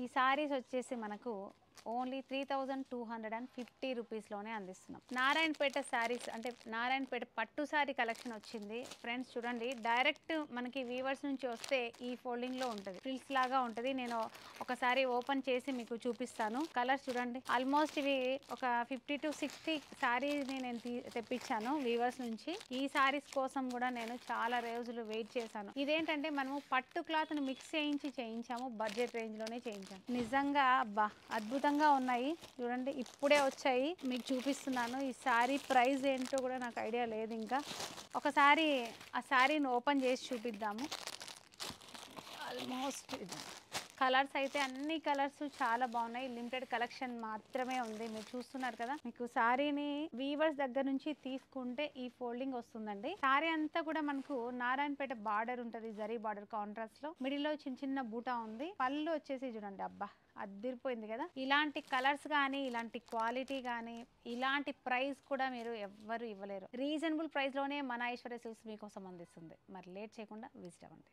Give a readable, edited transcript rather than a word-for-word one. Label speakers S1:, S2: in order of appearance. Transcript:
S1: ఈ సారీస్ వచ్చేసి మనకు ఓన్లీ 3250 రూపీస్లోనే అందిస్తున్నాం. నారాయణపేట శారీస్ అంటే నారాయణపేట పట్టు శారీ కలెక్షన్ వచ్చింది ఫ్రెండ్స్. చూడండి, డైరెక్ట్ మనకి వీవర్స్ నుంచి వస్తే ఈ ఫోల్డింగ్లో ఉంటుంది, ఫ్రిల్స్ లాగా ఉంటుంది. నేను ఒకసారి ఓపెన్ చేసి మీకు చూపిస్తాను. కలర్స్ చూడండి, ఆల్మోస్ట్ ఇవి ఒక 50 to 60 శారీస్ని నేను తెప్పించాను వీవర్స్ నుంచి. ఈ శారీస్ కోసం కూడా నేను చాలా రోజులు వెయిట్ చేశాను. ఇదేంటంటే మనము పట్టు క్లాత్ని మిక్స్ చేయించాము, బడ్జెట్ రేంజ్లోనే చేయించాము. నిజంగా అబ్బా అద్భుతంగా ఉన్నాయి. చూడండి, ఇప్పుడే వచ్చాయి, మీకు చూపిస్తున్నాను. ఈ శారీ ప్రైస్ ఏంటో కూడా నాకు ఐడియా లేదు. ఇంకా ఒకసారి ఆ శారీని ఓపెన్ చేసి చూపిద్దాము. ఆల్మోస్ట్ ఇది కలర్స్ అయితే అన్ని కలర్స్ చాలా బాగున్నాయి. లిమిటెడ్ కలెక్షన్ మాత్రమే ఉంది, మీరు చూస్తున్నారు కదా. మీకు శారీని వీవర్స్ దగ్గర నుంచి తీసుకుంటే ఈ ఫోల్డింగ్ వస్తుందండి. శారీ అంతా కూడా మనకు నారాయణపేట బార్డర్ ఉంటుంది, జరీ బార్డర్ కాంట్రాస్ట్ లో. మిడిల్ లో చిన్న చిన్న బూటా ఉంది. పళ్ళు వచ్చేసి చూడండి, అబ్బా అదిరిపోయింది కదా. ఇలాంటి కలర్స్ కానీ, ఇలాంటి క్వాలిటీ కానీ, ఇలాంటి ప్రైస్ కూడా మీరు ఎవ్వరు ఇవ్వలేరు. రీజనబుల్ ప్రైస్ లోనే మన ఐశ్వర్య సిల్క్స్ మీకోసం అందిస్తుంది. మరి లేట్ చేయకుండా విజిట్ అవ్వండి.